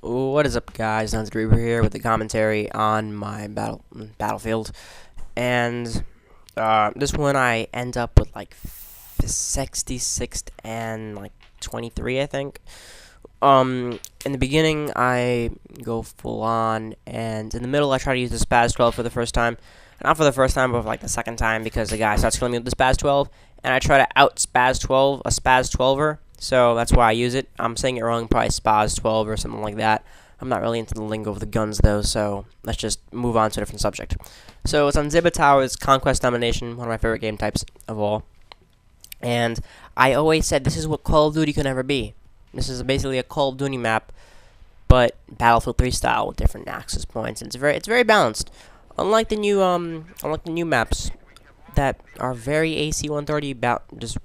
What is up, guys? Hans Reaper here with the commentary on my Battlefield, and this one I end up with like 66th and like 23, I think. In the beginning I go full on, and in the middle I try to use the Spaz 12 for the first time. Not for the first time, but for like the second time, because the guy starts killing me with the Spaz 12, and I try to out Spaz 12 a Spaz 12er. So that's why I use it. I'm saying it wrong, probably Spaz 12 or something like that. I'm not really into the lingo of the guns, though, so let's just move on to a different subject. So it's on Zibba Towers, Conquest Domination, one of my favorite game types of all. And I always said this is what Call of Duty can never be. This is basically a Call of Duty map, but Battlefield 3 style with different access points. And it's very balanced. Unlike the new maps that are very AC-130 just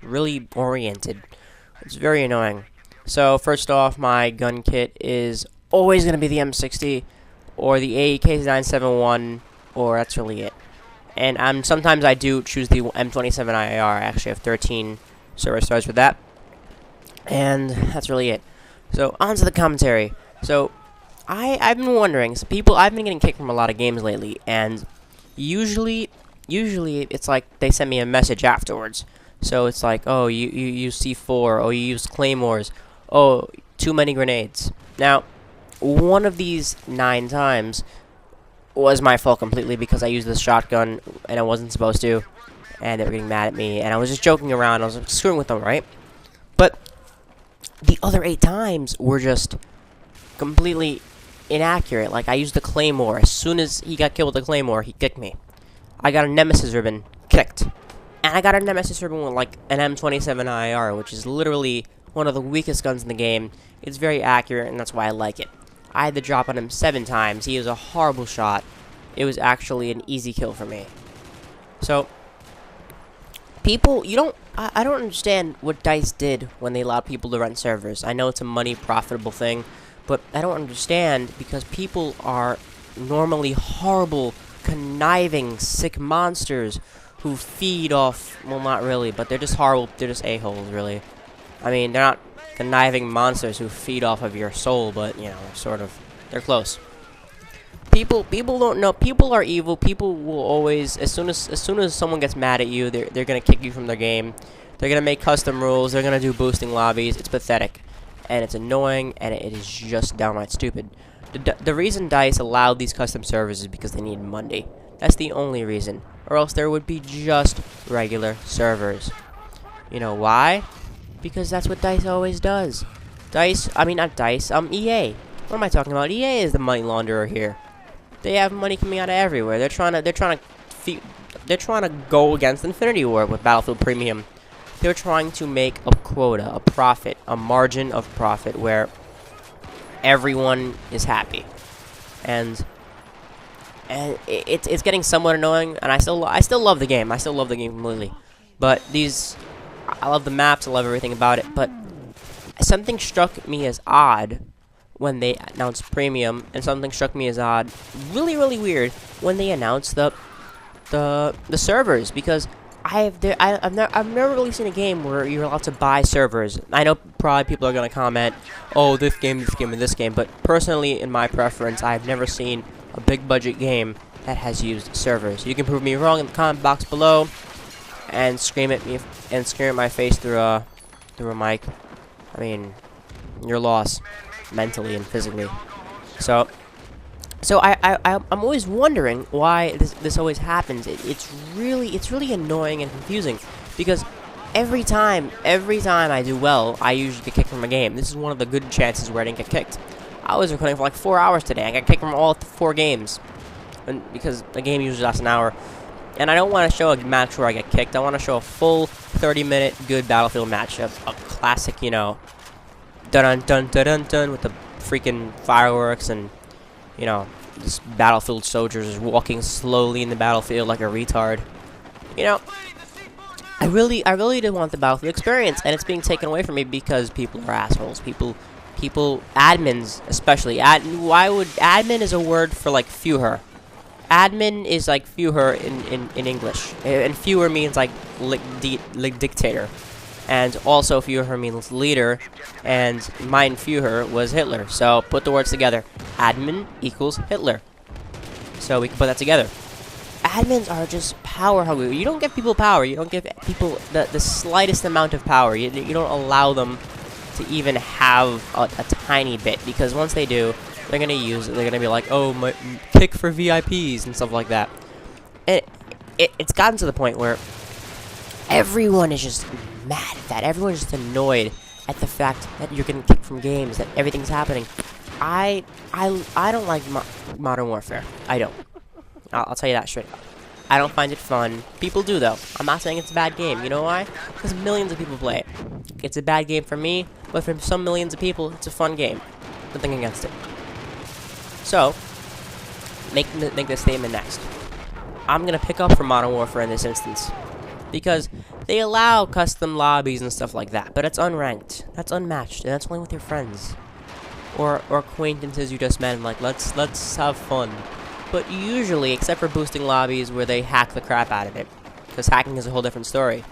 really oriented. It's very annoying. So first off, my gun kit is always going to be the M60 or the AK-971, or that's really it. And sometimes I do choose the M27IAR. I actually have 13 server stars with that. And that's really it. So on to the commentary. So I've been wondering, I've been getting kicked from a lot of games lately, and usually it's like they send me a message afterwards. So it's like, oh, you use C4, oh, you use claymores, oh, too many grenades. Now, one of these 9 times was my fault completely, because I used this shotgun and I wasn't supposed to, and they were getting mad at me, and I was just joking around. I was screwing with them, right? But the other 8 times were just completely inaccurate. Like, I used the claymore. As soon as he got killed with the claymore, he kicked me. I got a Nemesis ribbon, kicked. And I got a Nemesis ribbon with like an M27IR, which is literally one of the weakest guns in the game. It's very accurate, and that's why I like it. I had to drop on him 7 times. He was a horrible shot. It was actually an easy kill for me. So, people, I don't understand what DICE did when they allowed people to rent servers. I know it's a money profitable thing, but I don't understand, because people are normally horrible, conniving, sick monsters who feed off, well, not really, but they're just horrible, they're just a-holes, really. I mean, they're not conniving monsters who feed off of your soul, but, you know, sort of, they're close. People don't know, people are evil. People will always, as soon as someone gets mad at you, they're gonna kick you from their game. They're gonna make custom rules, they're gonna do boosting lobbies. It's pathetic, and it's annoying, and it is just downright stupid. The reason DICE allowed these custom servers is because they need money. That's the only reason. Or else there would be just regular servers. You know why? Because that's what DICE always does. Not DICE, EA. What am I talking about? EA is the money launderer here. They have money coming out of everywhere. They're trying to go against Infinity Ward with Battlefield Premium. They're trying to make a quota, a profit, a margin of profit where everyone is happy. And it's getting somewhat annoying, and I still love the game. I still love the game completely. But I love the maps, I love everything about it, but something struck me as odd when they announced Premium, and something struck me as odd, really weird, when they announced the servers, because I've never really seen a game where you're allowed to buy servers. I know probably people are gonna comment, oh, this game, and this game, but personally, in my preference, I've never seen a big budget game that has used servers. You can prove me wrong in the comment box below, and scream at my face through a mic. I mean, your loss, mentally and physically. So I'm always wondering why this always happens. It's really annoying and confusing, because every time I do well, I usually get kicked from a game. This is one of the good chances where I didn't get kicked. I was recording for like 4 hours today. I got kicked from all 4 games, and because the game usually lasts an hour. And I don't want to show a match where I get kicked. I want to show a full 30-minute good Battlefield match, a classic, you know, dun dun dun dun dun with the freaking fireworks, and you know, this Battlefield soldiers walking slowly in the battlefield like a retard. You know, I really did want the Battlefield experience, and it's being taken away from me because people are assholes. People, admins especially. Admin is a word for like Führer. Admin is like Führer in English, and Führer means like dictator. And also Führer's leader, and Mein Führer was Hitler. So put the words together. Admin equals Hitler. So we can put that together. Admins are just power hungry. You don't give people power. You don't give people the slightest amount of power. You don't allow them to even have a tiny bit, because once they do, they're gonna use it. They're gonna be like, oh, my kick for VIPs and stuff like that. And it's gotten to the point where everyone is just mad at that. Everyone's just annoyed at the fact that you're getting kicked from games, that everything's happening. I don't like Modern Warfare. I don't. I'll tell you that straight up. I don't find it fun. People do, though. I'm not saying it's a bad game. You know why? Because millions of people play it. It's a bad game for me, but for some millions of people, it's a fun game. Nothing against it. So, make this statement next. I'm going to pick up from Modern Warfare in this instance, because they allow custom lobbies and stuff like that, but it's unranked. That's unmatched, and that's only with your friends. Or acquaintances you just met, and like, let's have fun. But usually, except for boosting lobbies where they hack the crap out of it, because hacking is a whole different story,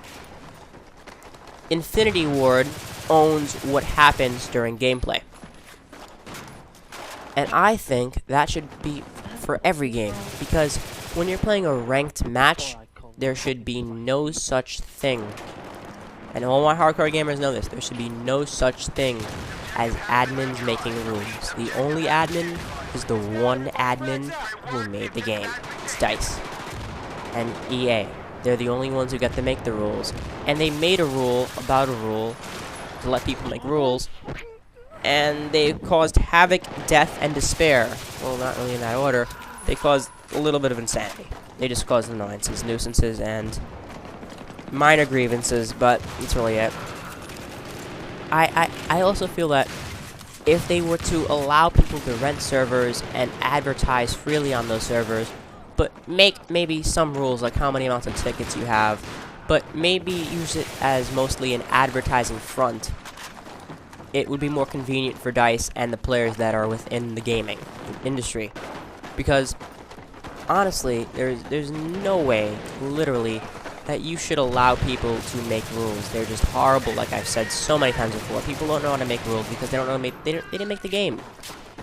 Infinity Ward owns what happens during gameplay. And I think that should be for every game, because when you're playing a ranked match, there should be no such thing. And all my hardcore gamers know this. There should be no such thing as admins making rooms. The only admin is the one admin who made the game. It's DICE and EA. They're the only ones who get to make the rules. And they made a rule about a rule to let people make rules. And they caused havoc, death, and despair. Well, not really in that order. They caused a little bit of insanity. They just caused annoyances, nuisances, and minor grievances, but that's really it. I also feel that if they were to allow people to rent servers and advertise freely on those servers, but make maybe some rules, like how many amounts of tickets you have, but maybe use it as mostly an advertising front, it would be more convenient for DICE and the players that are within the gaming industry. Because honestly, there's no way, literally, that you should allow people to make rules. They're just horrible, like I've said so many times before. People don't know how to make rules because they don't know they didn't make the game.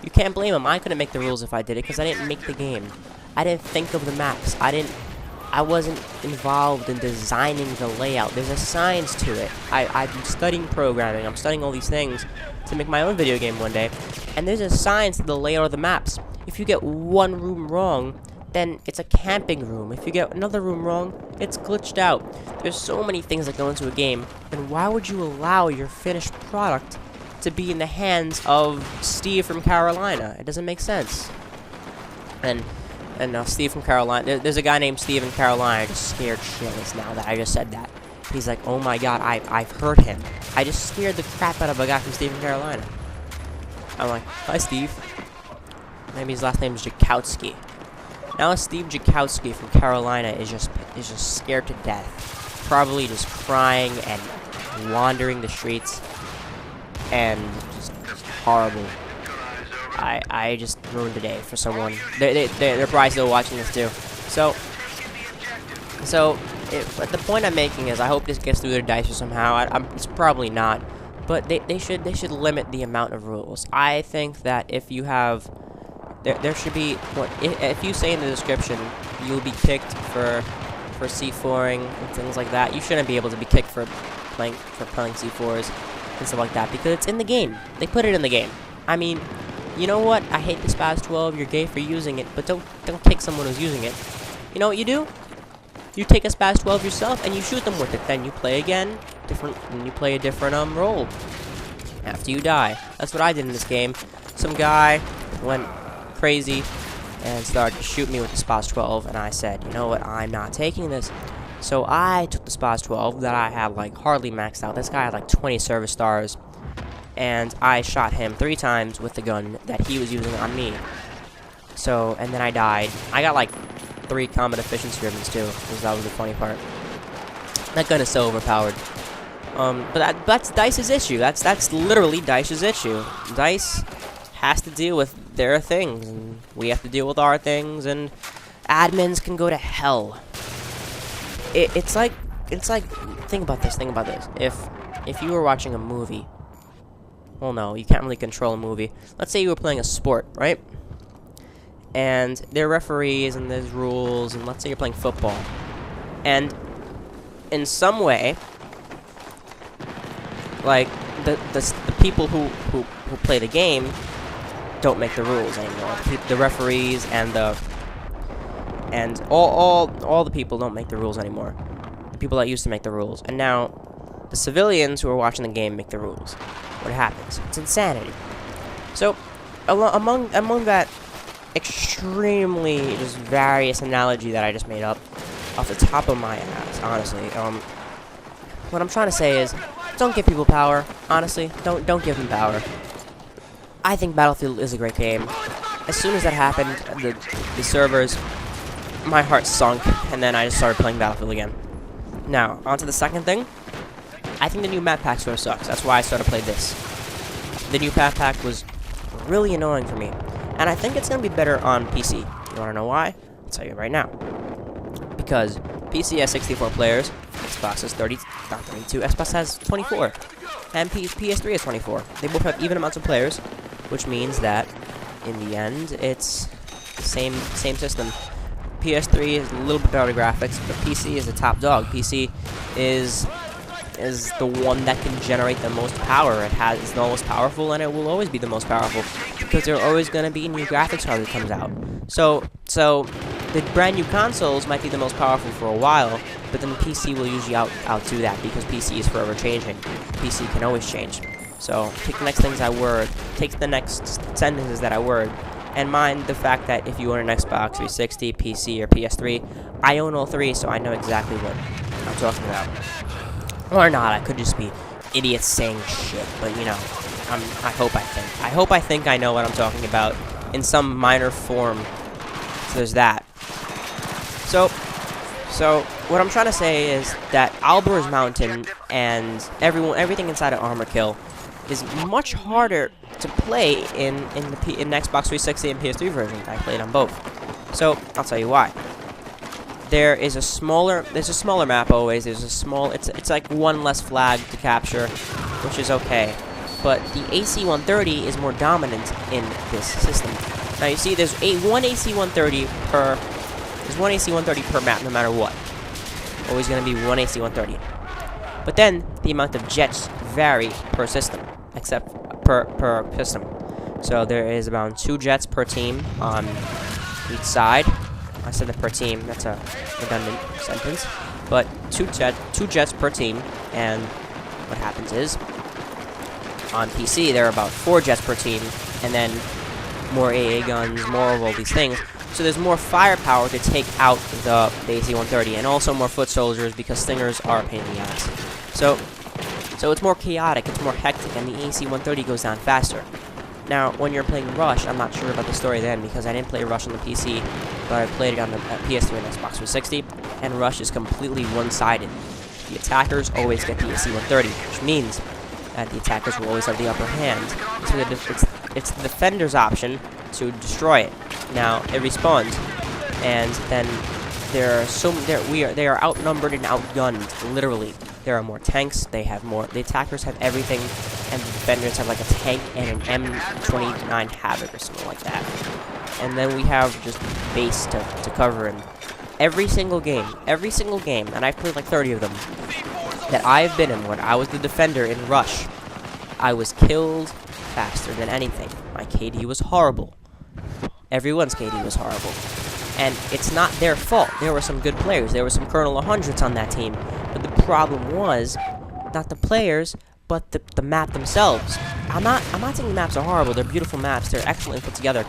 You can't blame them. I couldn't make the rules if I did it because I didn't make the game. I didn't think of the maps. I wasn't involved in designing the layout. There's a science to it. I'm studying programming. I'm studying all these things to make my own video game one day. And there's a science to the layout of the maps. If you get one room wrong, then it's a camping room. If you get another room wrong, it's glitched out. There's so many things that go into a game, and why would you allow your finished product to be in the hands of Steve from Carolina? It doesn't make sense. And Steve from Carolina, there's a guy named Steve in Carolina just scared shitless now that I just said that. He's like, oh my god, I've heard him. I just scared the crap out of a guy from Steve from Carolina. I'm like, hi Steve. Maybe his last name is Jakowski. Now Steve Jakowski from Carolina is just scared to death. Probably just crying and wandering the streets. And just horrible. I just ruined the day for someone. They're probably still watching this too. So but the point I'm making is I hope this gets through their DICE somehow. It's probably not. But they should limit the amount of rules. I think that if you have there should be, if you say in the description you'll be kicked for C4ing and things like that, you shouldn't be able to be kicked for playing C4s and stuff like that, because it's in the game. They put it in the game. I mean, you know what? I hate the SPAS 12. You're gay for using it, but don't kick someone who's using it. You know what you do? You take a SPAS 12 yourself and you shoot them with it. Then you play again, and you play a different role after you die. That's what I did in this game. Some guy went crazy and started to shoot me with the SPAS 12, and I said, you know what, I'm not taking this. So I took the SPAS 12 that I had like hardly maxed out. This guy had like 20 service stars, and I shot him 3 times with the gun that he was using on me. So, and then I died. I got like 3 combat efficiency ribbons too, because that was the funny part. That gun is so overpowered. But that's DICE's issue. That's literally DICE's issue. DICE has to deal with their things, and we have to deal with our things, and admins can go to hell. It's like think about this. If if you were watching a movie, well, no, you can't really control a movie. Let's say you were playing a sport, right? And there are referees and there's rules, and let's say you're playing football. And in some way, like, the people who play the game don't make the rules anymore. The referees and all the people don't make the rules anymore. The people that used to make the rules. And now, the civilians who are watching the game make the rules. What happens? It's insanity. So, among that extremely just various analogy that I just made up off the top of my ass, honestly, what I'm trying to say is, don't give people power. Honestly, don't give them power. I think Battlefield is a great game. As soon as that happened, the servers, my heart sunk, and then I just started playing Battlefield again. Now, on to the second thing. I think the new map pack sort of sucks. That's why I started to play this. The new map pack was really annoying for me. And I think it's going to be better on PC. You want to know why? I'll tell you right now. Because PC has 64 players, Xbox has 32, Xbox has 24, and PS3 has 24. They both have even amounts of players, which means that, in the end, it's the same system. PS3 is a little bit better graphics, but PC is the top dog. PC is the one that can generate the most power. It's the most powerful, and it will always be the most powerful, because there are always going to be new graphics card that comes out. So the brand new consoles might be the most powerful for a while, but then the PC will usually outdo that, because PC is forever changing. PC can always change. So take the next things I word, take the next sentences that I word, and mind the fact that if you own an Xbox 360, PC, or PS3, I own all three, so I know exactly what I'm talking about. Or not, I could just be idiots saying shit, but you know, I hope I think I know what I'm talking about in some minor form. So there's that. So what I'm trying to say is that Alborz Mountain and everything inside of Armor Kill is much harder to play in Xbox 360 and PS3 versions. I played on both. So I'll tell you why. There's a smaller map always. It's like one less flag to capture, which is okay. But the AC-130 is more dominant in this system. Now you see, there's one AC-130 per map, no matter what. Always going to be one AC-130. But then the amount of jets vary per system, except per system. So there is about 2 jets per team on each side. I said that per team, that's a redundant sentence. But two jets per team, and what happens is, on PC, there are about 4 jets per team, and then more AA guns, more of all these things. So there's more firepower to take out the AC-130, and also more foot soldiers, because Stingers are a pain in the ass. So it's more chaotic, it's more hectic, and the AC-130 goes down faster. Now, when you're playing Rush, I'm not sure about the story then, because I didn't play Rush on the PC, but I played it on the PS3 and Xbox 360, and Rush is completely one-sided. The attackers always get the AC-130, which means that the attackers will always have the upper hand. So it's the defender's option to destroy it. Now, it respawns, and then they are outnumbered and outgunned, literally. There are more tanks, the attackers have everything, and the defenders have like a tank and an M29 Havoc or something like that. And then we have just base to cover in. Every single game, and I've played like 30 of them, that I've been in when I was the defender in Rush, I was killed faster than anything. My KD was horrible. Everyone's KD was horrible. And it's not their fault. There were some good players. There were some Colonel 100s on that team. But the problem was not the players, but the map themselves. I'm not saying the maps are horrible. They're beautiful maps. They're excellently put together.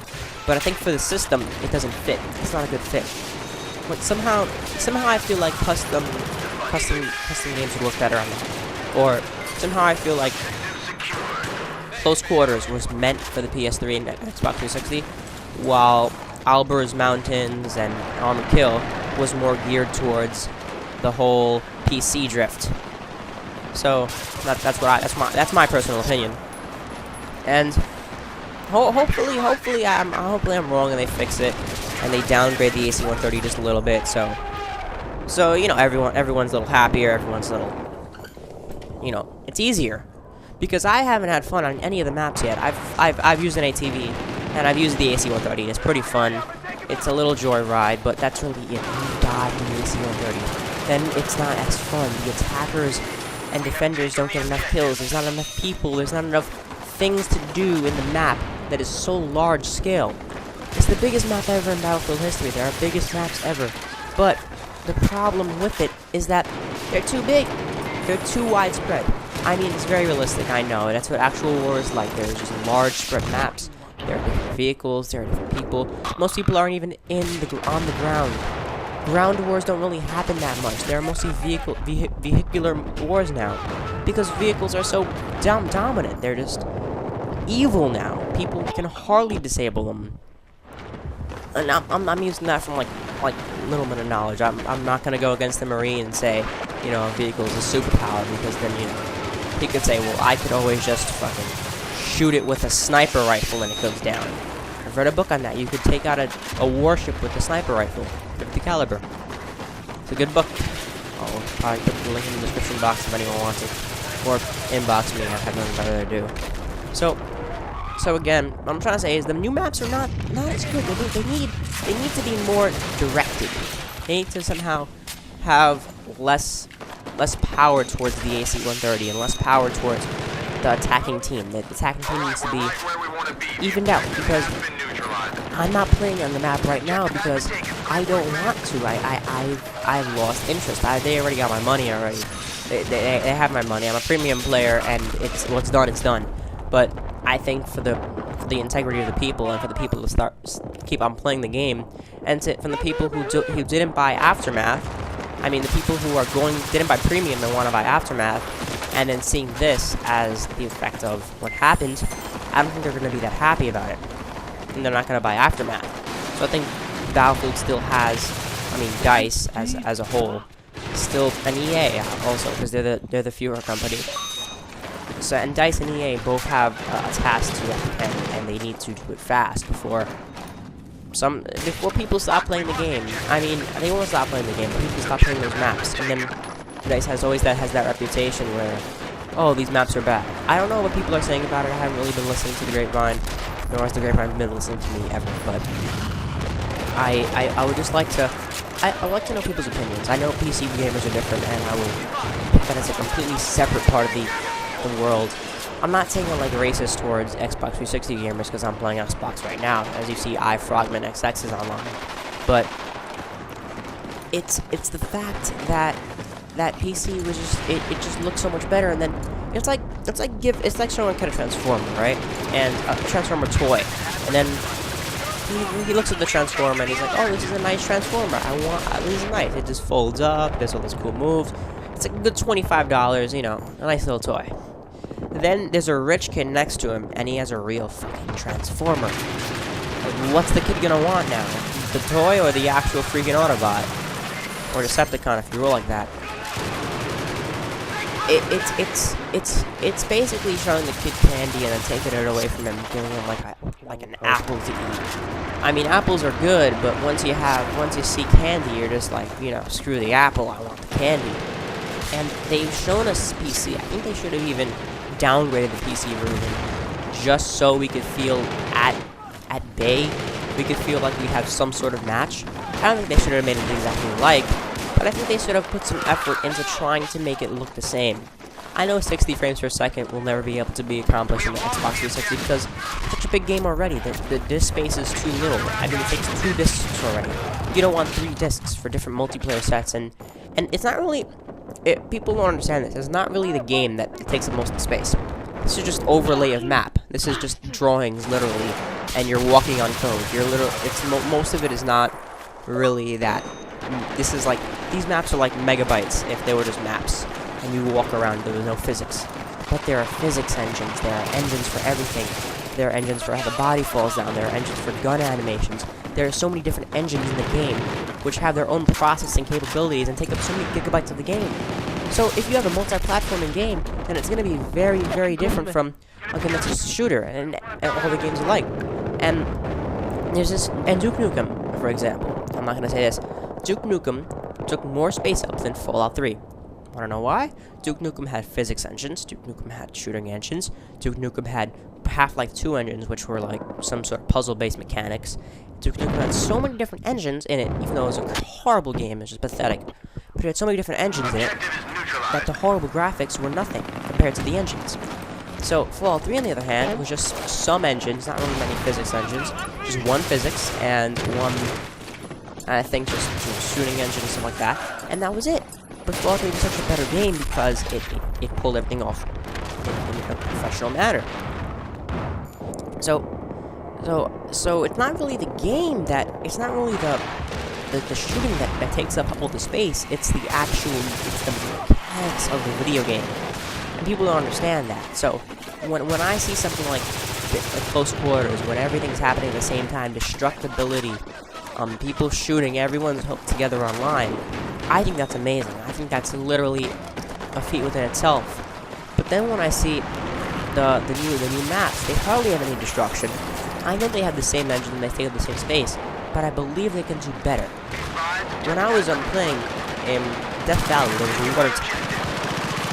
But I think for the system, it doesn't fit. It's not a good fit. But somehow I feel like custom games would work better on that. Or somehow I feel like Close Quarters was meant for the PS3 and Xbox 360, while Alborz Mountains and Armor Kill was more geared towards the whole PC drift. So that's my personal opinion. And hopefully I'm wrong and they fix it and they downgrade the AC-130 just a little bit. So you know, everyone's a little happier. Everyone's a little, you know, It's easier. Because I haven't had fun on any of the maps yet. I've used an ATV, and I've used the AC-130, and it's pretty fun. It's a little joyride, but that's really it. You die from the AC-130. Then it's not as fun. The attackers and defenders don't get enough kills. There's not enough people. There's not enough things to do in the map that is so large scale. It's the biggest map ever in Battlefield history. There are biggest maps ever. But the problem with it is that they're too big. They're too widespread. I mean, it's very realistic, I know. That's what actual war is like. There's just large spread maps. There are different vehicles, there are different people. Most people aren't even on the ground. Ground wars don't really happen that much. There are mostly vehicular wars now. Because vehicles are so dominant. They're just evil now. People can hardly disable them. And I'm using that from like little bit of knowledge. I'm not gonna go against the Marine and say, you know, a vehicle is a superpower, because then, you know, he could say, well, I could always just fucking shoot it with a sniper rifle and it goes down. I've read a book on that. You could take out a warship with a sniper rifle, 50 caliber. It's a good book. I'll probably put the link in the description box if anyone wants it, or inbox me. I have nothing better to do. So again, what I'm trying to say is the new maps are not as good. They need to be more directed. They need to somehow have less power towards the AC-130 and less power towards the attacking team. The attacking team needs to be evened out, because I'm not playing on the map right now because I don't want to. I've lost interest. They already got my money already. They have my money. I'm a premium player, and it's what's done, it's done. But I think for the integrity of the people, and for the people to keep on playing the game, and from the people who didn't buy Aftermath. I mean, the people who didn't buy Premium and want to buy Aftermath, and then seeing this as the effect of what happened, I don't think they're going to be that happy about it. And they're not going to buy Aftermath. So I think Battlefield still has, I mean, DICE as a whole, still, and EA also, because they're the fewer company. So, and DICE and EA both have a task to apprehend, and they need to do it fast before people stop playing the game. I mean, they won't stop playing the game, but people stop playing those maps. And then DICE has that reputation where, oh, these maps are bad. I don't know what people are saying about it. I haven't really been listening to the grapevine, nor has the grapevine been listening to me ever. But I would just like to, I would like to know people's opinions. I know PC gamers are different, and I will put that as a completely separate part of the world. I'm not saying I'm like racist towards Xbox 360 gamers because I'm playing Xbox right now. As you see, iFrogman XX is online, but it's the fact that PC was just it just looks so much better, and then it's like showing a kid a Transformer, right? And a Transformer toy, and then he looks at the Transformer and he's like, oh, this is a nice Transformer. This is nice. It just folds up. There's all these cool moves. It's a good $25, you know, a nice little toy. Then there's a rich kid next to him, and he has a real fucking Transformer. Like, what's the kid gonna want now? The toy or the actual freaking Autobot? Or Decepticon, if you roll like that. It's basically showing the kid candy and then taking it away from him, giving him like an apple to eat. I mean, apples are good, but once you see candy, you're just like, you know, screw the apple, I want the candy. And they've shown us PC. I think they should have even downgraded the PC version just so we could feel at bay. We could feel like we have some sort of match. I don't think they should have made it exactly like, but I think they should have put some effort into trying to make it look the same. I know 60 frames per second will never be able to be accomplished in the Xbox 360 because it's such a big game already. The disk space is too little. I mean, it takes 2 discs already. You don't want 3 discs for different multiplayer sets, and it's not really... people don't understand this. It's not really the game that takes the most space. This is just overlay of map. This is just drawings, literally, and you're walking on code. Most of it is not really that. This is like, these maps are like megabytes if they were just maps, and you walk around, there was no physics. But there are physics engines, there are engines for everything. There are engines for how the body falls down, there are engines for gun animations. There are so many different engines in the game, which have their own processing capabilities and take up so many gigabytes of the game. So if you have a multi-platforming game, then it's going to be very, very different from a game that's just a shooter and all the games alike. And there's this, and Duke Nukem, for example. I'm not going to say this. Duke Nukem took more space up than Fallout 3. Want to know why? Duke Nukem had physics engines. Duke Nukem had shooting engines. Duke Nukem had Half-Life 2 engines, which were like some sort of puzzle-based mechanics. Duke Nukem had so many different engines in it, even though it was a horrible game. It was just pathetic. But it had so many different engines in it that the horrible graphics were nothing compared to the engines. So, Fallout 3, on the other hand, was just some engines, not really many physics engines. Just one physics and one, I think, just shooting engine and stuff like that. And that was it. But Fallout 3 was such a better game because it pulled everything off in a professional manner. So it's not really the game it's not really the shooting that takes up all the space. It's the mechanics of the video game. And people don't understand that. So, when I see something like close quarters, when everything's happening at the same time, destructibility, people shooting, everyone's hooked together online, I think that's amazing. I think that's literally a feat within itself. But then when I see the new maps, they hardly have any destruction. I know they have the same engine and they take up the same space, but I believe they can do better. When I was playing in Death Valley, there was a water tower,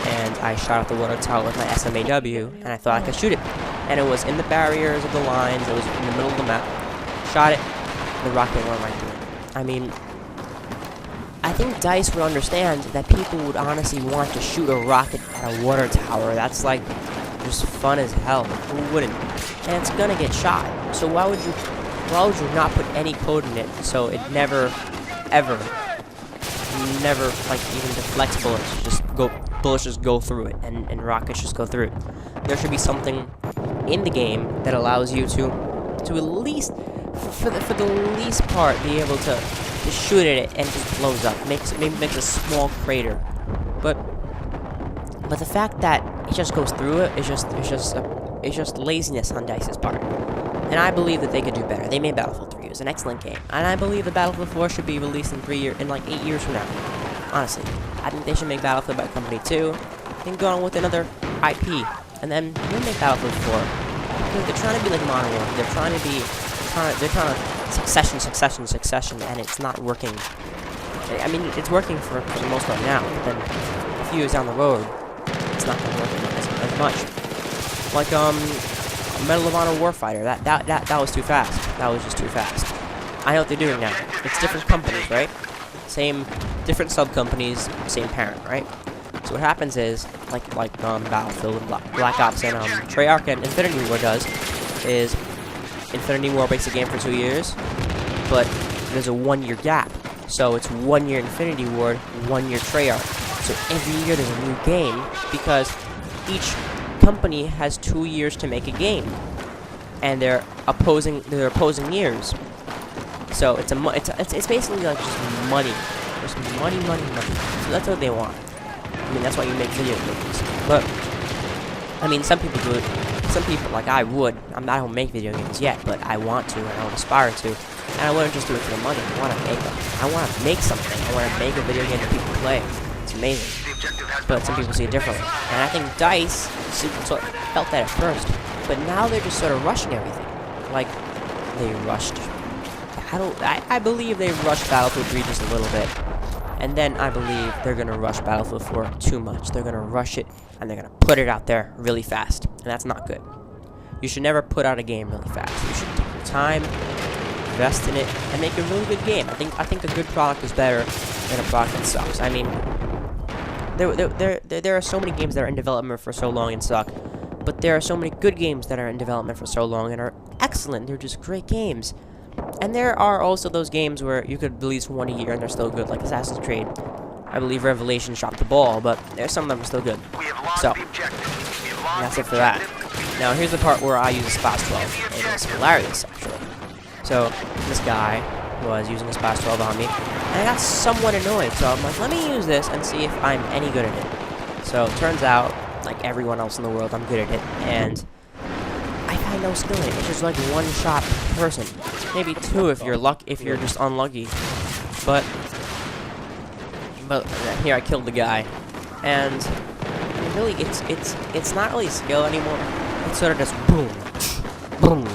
and I shot out the water tower with my SMAW, and I thought I could shoot it. And it was in the barriers of the lines, it was in the middle of the map. Shot it, the rocket went right through it. I mean, I think DICE would understand that people would honestly want to shoot a rocket at a water tower. That's like just fun as hell. Who wouldn't? And it's gonna get shot. So why would you not put any code in it so it never like even deflects bullets? Bullets just go through it, and rockets just go through it. There should be something in the game that allows you to at least, for the least part, be able to shoot at it and it just blows up. Maybe makes a small crater. But the fact that it just goes through it is just laziness on DICE's part. And I believe that they could do better. They made Battlefield 3. It was an excellent game. And I believe that Battlefield 4 should be released in like 8 years from now. Honestly. I think they should make Battlefield Bad Company 2. And go on with another IP. And then we'll make Battlefield 4. Because they're trying to be like Modern Warfare. They're trying to succession, and it's not working. I mean, it's working for the most part now, but then a few years down the road, it's not going to work as much. Like, Medal of Honor Warfighter, that was too fast. That was just too fast. I know what they're doing now. It's different companies, right? Different sub-companies, same parent, right? So what happens is, like Battlefield, Black Ops, and Treyarch and Infinity War does, is Infinity War makes a game for 2 years, but there's a 1-year gap. So it's 1 year Infinity War, 1 year Treyarch. So every year there's a new game because each company has 2 years to make a game, and they're opposing years. So it's basically like just money, money. So that's what they want. I mean, that's why you make video games. But I mean, some people do it. Some people, like I don't make video games yet, but I want to, and I would aspire to. And I wouldn't just do it for the money. I want to make them. I want to make something. I want to make a video game that people play. It's amazing. But some people see it differently. And I think DICE sort of felt that at first. But now they're just sort of rushing everything. Like, they rushed. I believe they rushed Battlefield 3 just a little bit. And then I believe they're going to rush Battlefield 4 too much. They're going to rush it, and they're going to put it out there really fast. And that's not good. You should never put out a game really fast. You should take your time, invest in it, and make a really good game. I think a good product is better than a product that sucks. I mean, there are so many games that are in development for so long and suck, but there are so many good games that are in development for so long and are excellent. They're just great games. And there are also those games where you could release one a year and they're still good, like Assassin's Creed. I believe Revelations dropped the ball, but there's some of them are still good. So, that's it for that. Now, here's the part where I use a SPAS 12. It is hilarious, actually. So, this guy was using a SPAS 12 on me, and I got somewhat annoyed, so I'm like, let me use this and see if I'm any good at it. So, it turns out, like everyone else in the world, I'm good at it, and I find no skill in it. It's just like one shot per person. Maybe two if you're just unlucky. But here I killed the guy, and really it's not really skill anymore. It's sort of just boom, boom,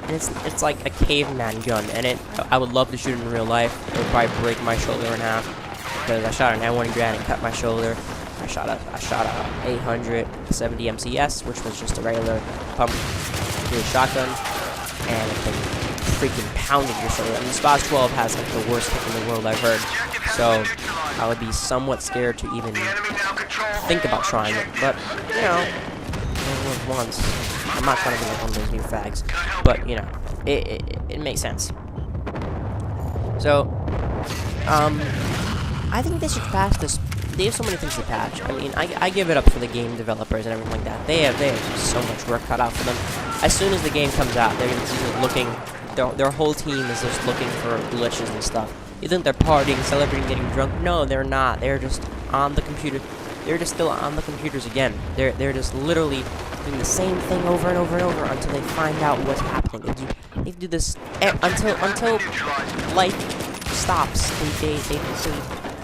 and it's like a caveman gun. And I would love to shoot it in real life. It would probably break my shoulder in half. because I shot an M1 Garand and cut my shoulder. I shot a 870 MCS, which was just a regular pump shotgun, and it can freaking pounding your shoulder. And the Spaz 12 has like the worst kick in the world I've heard, so I would be somewhat scared to even think about trying it. But you know, it was once. I'm not trying to be like one of those new fags, but you know, it makes sense. So, I think they should patch this. They have so many things to patch. I mean, I give it up for the game developers and everything like that. They have just so much work cut out for them. As soon as the game comes out, they're just looking. Their whole team is just looking for glitches and stuff. You think they're partying, celebrating, getting drunk? No, they're not. They're just on the computer. They're just still on the computers again. They're just literally doing the same thing over and over and over until they find out what's happening. They do this until life stops. They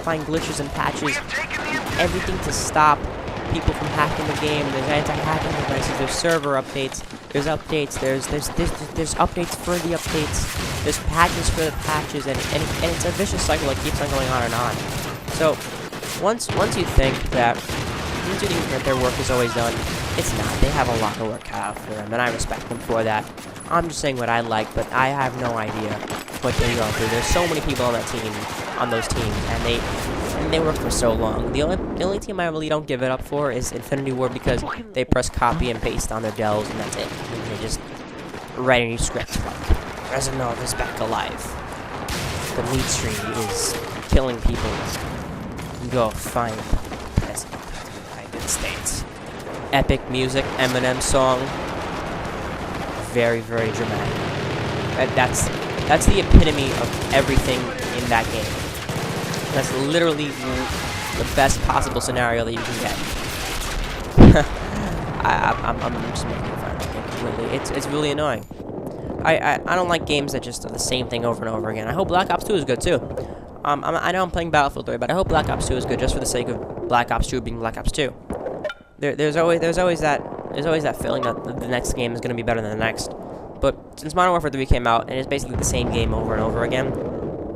find glitches and patches, everything to stop people from hacking the game. There's anti-hacking devices. There's server updates. There's updates. There's updates for the updates. There's patches for the patches, and it's a vicious cycle that keeps on going on and on. So once you think that their work is always done, it's not. They have a lot of work cut out for them, and I respect them for that. I'm just saying what I like, but I have no idea what they go through. There's so many people on that team, on those teams, and they work for so long. The only team I really don't give it up for is Infinity Ward, because they press copy and paste on their dells, and that's it. And they just write a new script like Resinov is back alive. The meat tree is killing people. Go find the president of the United States. Epic music, Eminem song. Very, very dramatic. That's the epitome of everything in that game. That's literally the best possible scenario that you can get. I'm just making fun of it completely. It's really annoying. I don't like games that just are the same thing over and over again. I hope Black Ops 2 is good too. I know I'm playing Battlefield 3, but I hope Black Ops 2 is good just for the sake of Black Ops 2 being Black Ops 2. There's always that feeling that the next game is going to be better than the next. But since Modern Warfare 3 came out and it's basically the same game over and over again,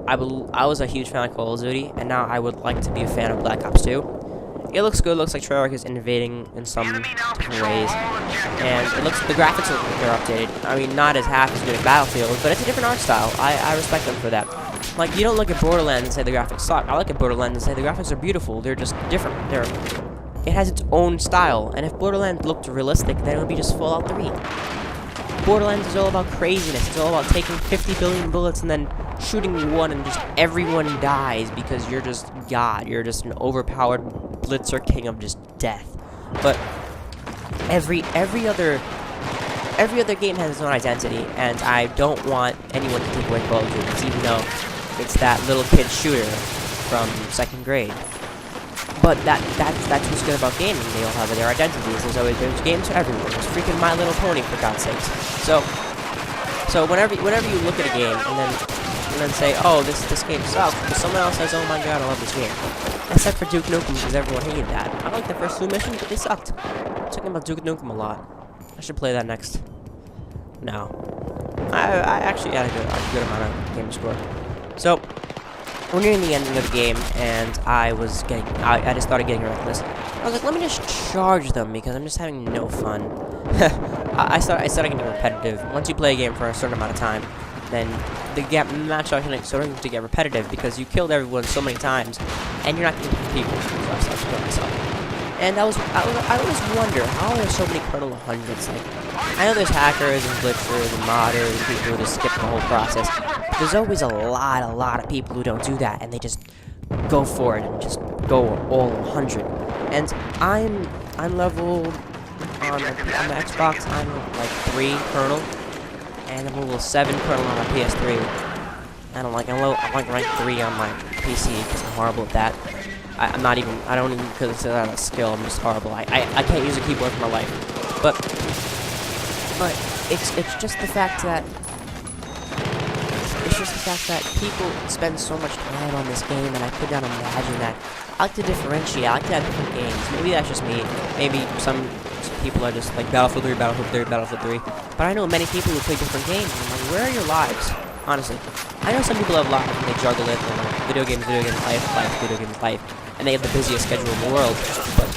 I was a huge fan of Call of Duty, and now I would like to be a fan of Black Ops 2. It looks good. It looks like Treyarch is innovating in some different ways, and the graphics look like they're updated. I mean, not as half as good as Battlefield, but it's a different art style. I respect them for that. Like, you don't look at Borderlands and say the graphics suck. I look at Borderlands and say the graphics are beautiful. They're just different. It has its own style, and if Borderlands looked realistic, then it would be just Fallout 3. Borderlands is all about craziness. It's all about taking 50 billion bullets and then shooting one and just everyone dies because you're just God. You're just an overpowered blitzer king of just death. But every other game has its own identity, and I don't want anyone to take away Call of Duty, even though it's that little kid shooter from 2nd grade. But that's what's good about gaming. They all have their identities. There's games for everyone. There's freaking My Little Pony, for God's sakes. So whenever you look at a game and then say, oh, this game sucks, but someone else says, oh my God, I love this game. Except for Duke Nukem, because everyone hated that. I liked the first 2 missions, but they sucked. I'm talking about Duke Nukem a lot. I should play that next. No. I actually had a good amount of game score. So we're nearing the ending of the game, and I just started getting reckless. I was like, let me just charge them, because I'm just having no fun. I started getting repetitive. Once you play a game for a certain amount of time, then the match starting to get repetitive, because you killed everyone so many times, and you're not getting people. So I started to kill myself. And I always wonder, how are there so many Colonel 100s? Like, I know there's hackers and glitchers and modders and people who just skip the whole process. But there's always a lot of people who don't do that, and they just go for it and just go all 100. And I'm leveled on the Xbox. I'm like 3 Colonel, and I'm level 7 Colonel on my PS3. And I'm like rank 3 on my PC because I'm horrible at that. I don't even consider that a skill. I'm just horrible. I can't use a keyboard for my life. But it's just the fact that people spend so much time on this game, and I could not imagine that. I like to differentiate. I like to have different games. Maybe that's just me. Maybe some people are just like Battlefield 3, Battlefield 3, Battlefield 3. But I know many people who play different games, and I'm like, where are your lives? honestly. I know some people have lives and they juggle it, and video games, life, video games, life, and they have the busiest schedule in the world, but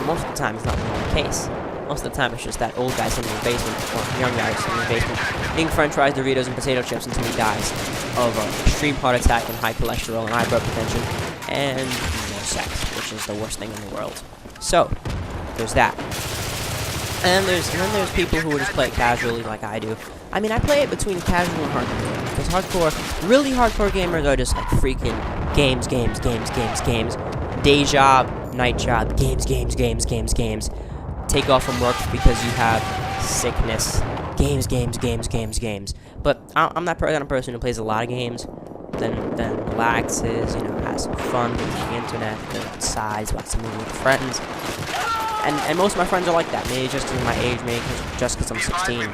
most of the time it's not really the case. Most of the time it's just that old guy sitting in the basement, or young guy sitting in the basement, eating french fries, Doritos, and potato chips until he dies of extreme heart attack and high cholesterol and high blood tension, and no sex, which is the worst thing in the world. So, there's that. And then there's people who just play it casually like I do. I mean, I play it between casual and hardcore. Because really hardcore gamers are just like freaking games. Day job, night job, games. Take off from work because you have sickness. Games. But I'm that kind of person who plays a lot of games, then relaxes, has some fun with the internet, goes outside, watches a movie with friends. And most of my friends are like that. Maybe just because of my age, maybe just because I'm 16.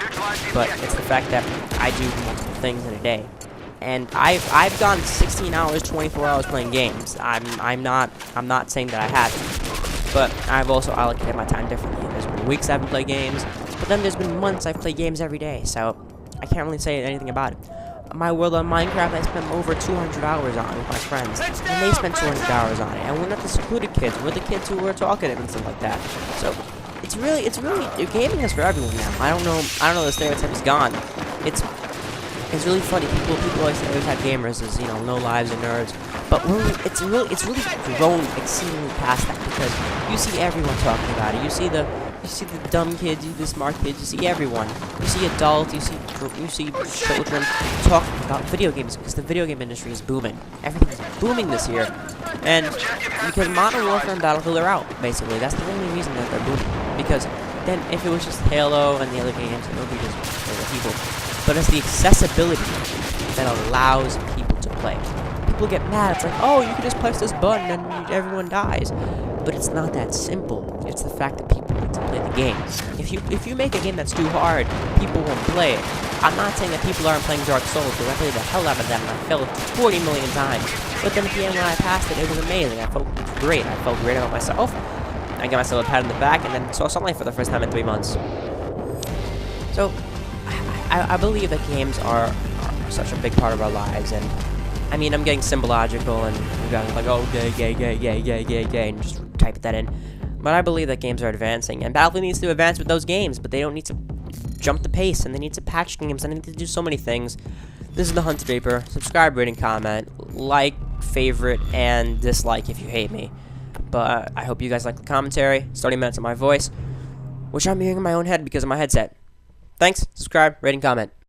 But it's the fact that I do multiple things in a day. And I've gone 16 hours, 24 hours playing games. I'm not saying that I haven't. But I've also allocated my time differently. There's been weeks I haven't played games, but then there's been months I've played games every day. So I can't really say anything about it. My world on Minecraft, I spent over 200 hours on it with my friends, and they spent 200 hours on it. And we're not the secluded kids; we're the kids who were talkative and stuff like that. So it's really gaming is for everyone now. I don't know. The stereotype is gone. It's really funny. People always have gamers as no lives and nerds, but it's really grown exceedingly past that, because you see everyone talking about it. You see the dumb kids, you see the smart kids, you see everyone. You see adults, you see children talking about video games, because the video game industry is booming. Everything's booming this year. And because Modern Warfare and Battlefield are out, basically. That's the only reason that they're booming. Because then if it was just Halo and the other games, it would be just other people. But it's the accessibility that allows people to play. People get mad. It's like, oh, you can just press this button and everyone dies. But it's not that simple. It's the fact that people need to play the game. If you make a game that's too hard, people won't play it. I'm not saying that people aren't playing Dark Souls, because I played the hell out of that and I failed 40 million times. But then at the end when I passed it, it was amazing. I felt great. I felt great about myself. I got myself a pat on the back and then saw sunlight for the first time in 3 months. So, I believe that games are such a big part of our lives, and I mean, I'm getting symbological, and you guys are like, oh, gay, and just type that in. But I believe that games are advancing, and Battlefield needs to advance with those games, but they don't need to jump the pace, and they need to patch games, and they need to do so many things. This is the Hunted Reaper. Subscribe, rate, and comment. Like, favorite, and dislike if you hate me. But I hope you guys like the commentary, 30 minutes of my voice, which I'm hearing in my own head because of my headset. Thanks, subscribe, rate, and comment.